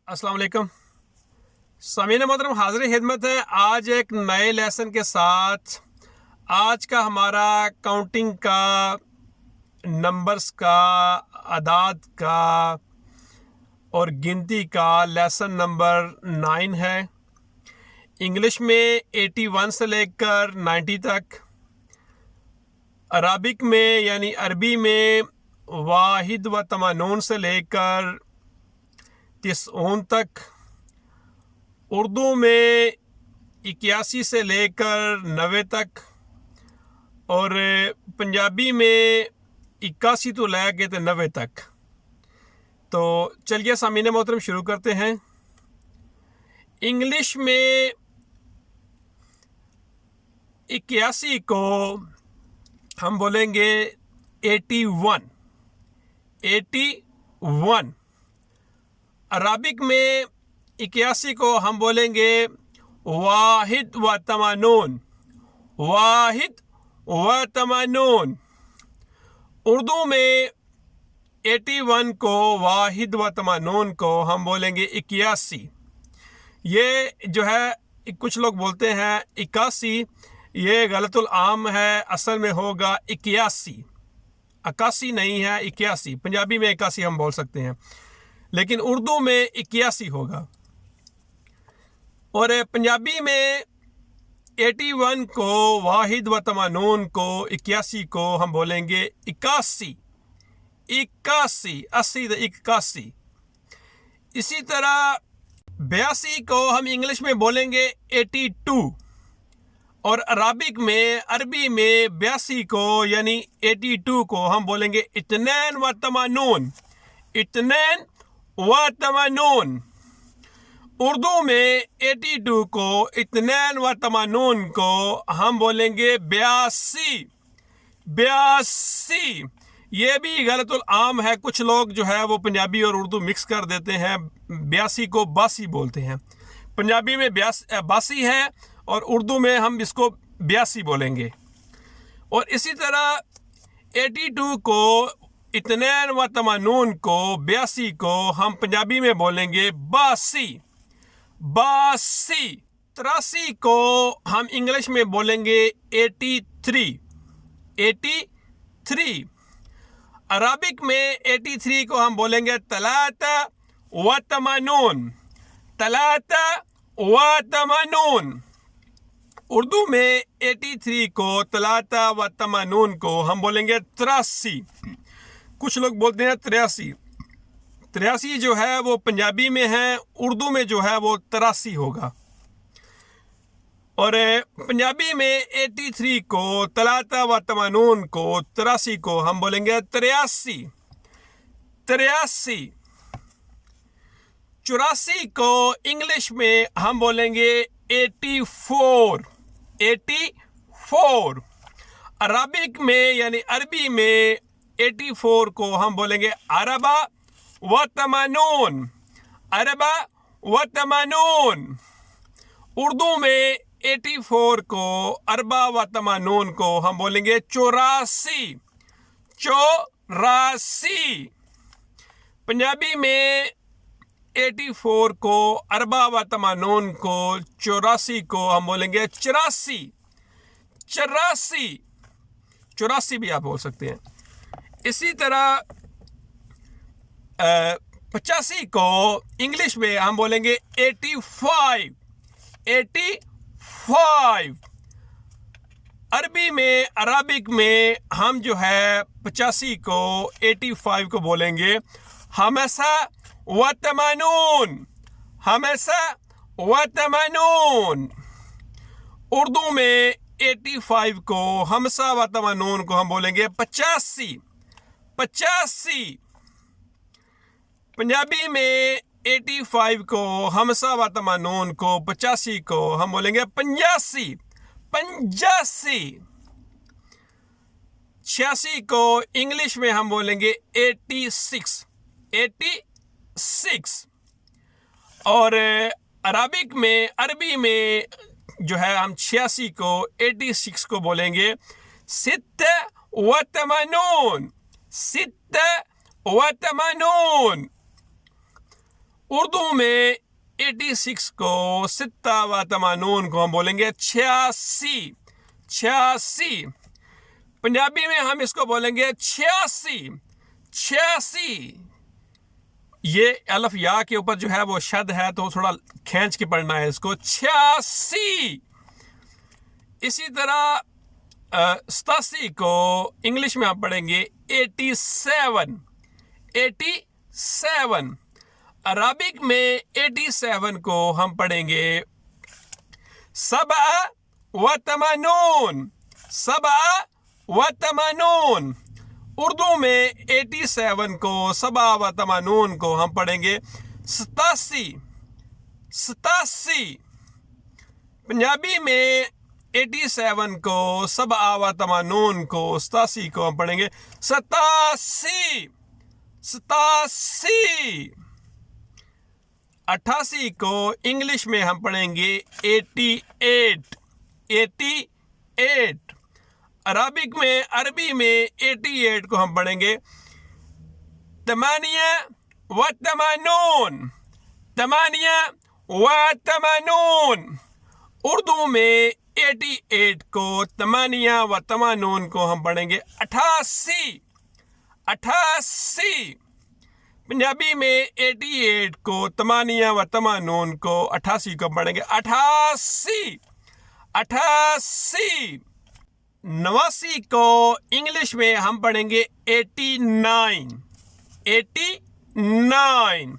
अस्सलाम वालेकुम। सामीन मोहतरम, हाज़िर खिदमत है आज एक नए लेसन के साथ। आज का हमारा काउंटिंग का, नंबर्स का, अदाद का और गिनती का लेसन नंबर 9 है। इंग्लिश में 81 से लेकर 90 तक, अरबिक में यानी अरबी में वाहिद व तमानून से लेकर 90 तक, उर्दू में 81 से लेकर 90 तक और पंजाबी में 81 तो लेके तो 90 तक। तो चलिए सामीन मोहतरम शुरू करते हैं। इंग्लिश में 81 को हम बोलेंगे 81। अरबिक में 81 को हम बोलेंगे वाहिद व तमानून। उर्दू में 81 को वाहिद व तमानून को हम बोलेंगे 81। ये जो है कुछ लोग बोलते हैं 81, ये गलतुल आम है, असल में होगा 81। 81 नहीं है, 81। पंजाबी में 81 हम बोल सकते हैं, लेकिन उर्दू में 81 होगा। और पंजाबी में 81 को वाहिद व तमानून को 81 को हम बोलेंगे 81। 80 तो 81। इसी तरह 82 को हम इंग्लिश में बोलेंगे 82 और अरबी में 82 को यानी 82 को हम बोलेंगे इत्नैन व तमानून। उर्दू में 82 को इत्नैन व तमानून को हम बोलेंगे 82। ये भी गलतुल आम है, कुछ लोग जो है वो पंजाबी और उर्दू मिक्स कर देते हैं, 82 को 82 बोलते हैं। पंजाबी में 82 है और उर्दू में हम इसको 82 बोलेंगे। और इसी तरह 82 को इत्नैन व तमानून को 82 को हम पंजाबी में बोलेंगे 82। 83 को हम इंग्लिश में बोलेंगे 83। अरबिक में 83 को हम बोलेंगे तलाता व तमानून। उर्दू में 83 को तलाता व तमानून को हम बोलेंगे 83। कुछ लोग बोलते हैं 83। 83 जो है वो पंजाबी में है, उर्दू में जो है वो 83 होगा। और पंजाबी में 83 को तलाता व तमानून को 83 को हम बोलेंगे 83। 84 को इंग्लिश में हम बोलेंगे 84। अरबिक में यानी अरबी में 84 को हम बोलेंगे अरबा व तमानून। उर्दू में 84 को अरबा व तमानून को हम बोलेंगे 84। पंजाबी में 84 को अरबा व तमानून को 84 को हम बोलेंगे 84 भी आप बोल सकते हैं। इसी तरह 85 को इंग्लिश में हम बोलेंगे 85। अरबिक में हम जो है 85 को 85 को बोलेंगे हमसा व तमानून। उर्दू में 85 को हमसा व तमानून को हम बोलेंगे 85। पंजाबी में 85 को हमसा व तमानून को 85 को हम बोलेंगे 85। 86 को इंग्लिश में हम बोलेंगे 86। और अरबी में जो है हम 86 को 86 को बोलेंगे सित्त व तमानून। उर्दू में 86 को, सित्ता व तमानून को हम बोलेंगे 86। 86। पंजाबी में हम इसको बोलेंगे 86। 86। ये अलफ या के ऊपर जो है वो शद है, तो थोड़ा खींच के पढ़ना है इसको, 86। इसी तरह 87 को इंग्लिश में हम पढ़ेंगे 87। 87। अरबिक में 87 को हम पढ़ेंगे सबा व तमानून। सबा व तमानून। उर्दू में 87 को, सबा व तमानून को हम पढ़ेंगे 87। 87। पंजाबी में 87 को, सबा व तमानून को, 87 को हम पढ़ेंगे 87। 87। 88 को इंग्लिश में हम पढ़ेंगे 88। 88। अरबी में 88 को हम पढ़ेंगे तमानिया व तमानून। तमानिया व तमानून। उर्दू में 88 को, तमानिया व तमानून को हम पढ़ेंगे 88। 88। पंजाबी में 88 को, तमानिया व तमानून को, 88 को पढ़ेंगे 88। 88। 89 को इंग्लिश में हम पढ़ेंगे 89। 89।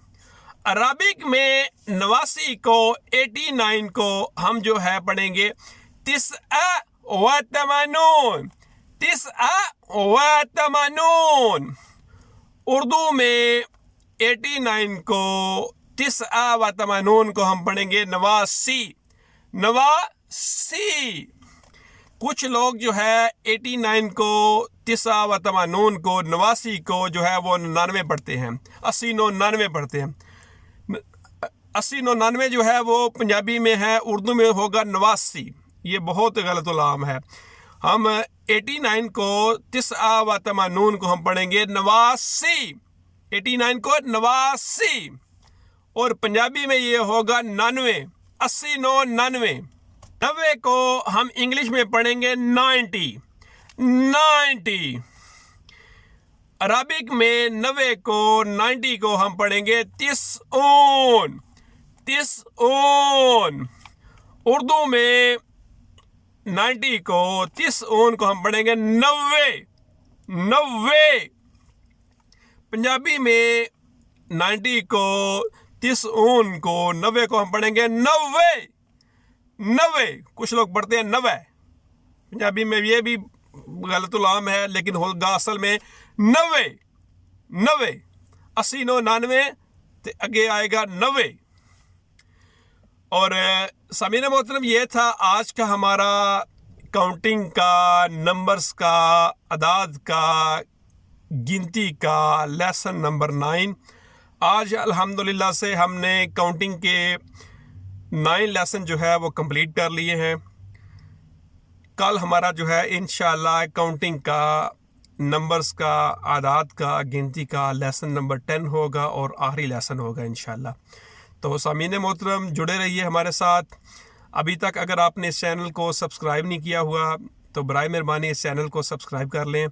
अरबिक में 89 को, 89 को हम जो है पढ़ेंगे तिस्आ व तमानून। तिस्आ व तमानून। उर्दू में 89 को, तिस्आ व तमानून को हम पढ़ेंगे 89। 89। कुछ लोग जो है 89 को, तिस्आ व तमानून को, 89 को जो है वो 99 पढ़ते हैं, 80 99 पढ़ते हैं। 80 99 जो है वो पंजाबी में है, उर्दू में होगा 89। ये बहुत गलत उलाम है। हम 89 को, तिस्आ व तमानून को हम पढ़ेंगे 89। 89 को 89। और पंजाबी में ये होगा 99। 80 99। 90 को हम इंग्लिश में पढ़ेंगे 90। 90। अरबिक में 90 को, 90 को हम पढ़ेंगे तिस्ऊन। तिस्ऊन। उर्दू में 90 को, तिस्ऊन को हम पढ़ेंगे 90। 90। पंजाबी में 90 को, तिस्ऊन को, 90 को हम पढ़ेंगे 90। 90। कुछ लोग पढ़ते हैं 90। पंजाबी में ये भी गलत उलाम है, लेकिन होगा असल में 90। 90। 80 99 तो आगे आएगा 90। और सामीन मोहतरम, ये था आज का हमारा काउंटिंग का, नंबर्स का, अदाद का, गिनती का लेसन नंबर 9। आज अल्हम्दुलिल्लाह से हमने काउंटिंग के 9 लेसन जो है वो कंप्लीट कर लिए हैं। कल हमारा जो है इंशाल्लाह काउंटिंग का, नंबर्स का, आदाद का, गिनती का लेसन नंबर 10 होगा और आखिरी लेसन होगा इंशाल्लाह। तो सामीन मोहतरम, जुड़े रहिए हमारे साथ। अभी तक अगर आपने इस चैनल को सब्सक्राइब नहीं किया हुआ तो बराए मेहरबानी इस चैनल को सब्सक्राइब कर लें।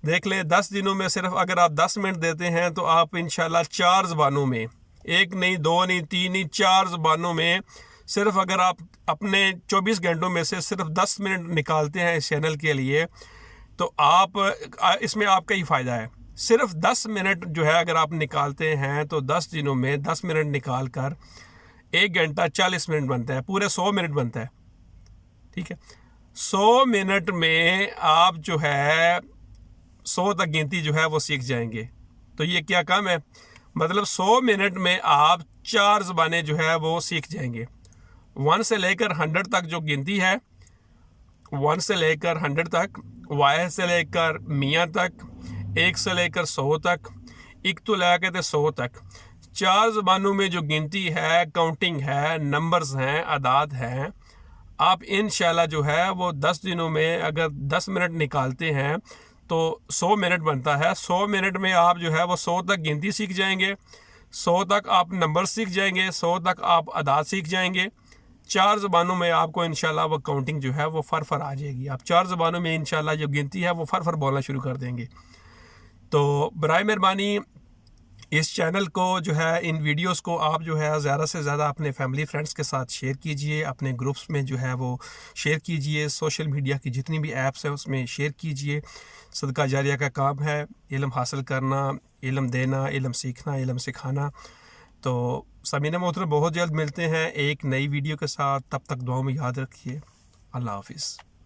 देख लें 10 दिनों में सिर्फ अगर आप 10 मिनट देते हैं तो आप इंशाल्लाह 4 ज़बानों में, 1 नहीं 2 नहीं 3 नहीं 4 ज़बानों में, सिर्फ अगर आप अपने 24 घंटों में से सिर्फ 10 मिनट निकालते हैं इस चैनल के लिए, तो आप इसमें आपका ही फ़ायदा है। सिर्फ 10 मिनट जो है अगर आप निकालते हैं तो 10 दिनों में 10 मिनट निकाल कर 1 घंटा 40 मिनट बनता है, पूरे 100 मिनट बनता है। ठीक है, 100 मिनट में आप जो है 100 तक गिनती जो है वो सीख जाएंगे। तो ये क्या कम है, मतलब 100 मिनट में आप 4 ज़बानें जो है वो सीख जाएंगे। 1 से लेकर 100 तक जो गिनती है, 1 से लेकर 100 तक, वाहिद से लेकर मियाँ तक, 1 से लेकर 100 तक, एक तो लेकर के 100 तक, 4 ज़बानों में जो गिनती है, काउंटिंग है, नंबर्स हैं, आदाद हैं, आप इंशाल्लाह जो है वो 10 दिनों में अगर 10 मिनट निकालते हैं तो 100 मिनट बनता है। 100 मिनट में आप जो है वो 100 तक गिनती सीख जाएंगे। 100 तक आप नंबर सीख जाएंगे, 100 तक आप अदाद सीख जाएंगे। 4 ज़बानों में आपको इंशाल्लाह वो काउंटिंग जो है वो फर आ जाएगी। आप 4 ज़बानों में इंशाल्लाह जो गिनती है वो फर बोलना शुरू कर देंगे। तो बराए मेहरबानी इस चैनल को जो है, इन वीडियोस को आप जो है ज़्यादा से ज़्यादा अपने फैमिली फ्रेंड्स के साथ शेयर कीजिए, अपने ग्रुप्स में जो है वो शेयर कीजिए, सोशल मीडिया की जितनी भी ऐप्स हैं उसमें शेयर कीजिए। सदका जारिया का काम है इल्म हासिल करना, इल्म देना, इल्म सीखना, इल्म सिखाना। तो सामीना मोहतरम, बहुत जल्द मिलते हैं एक नई वीडियो के साथ। तब तक दुआ में याद रखिए। अल्लाह हाफिज़।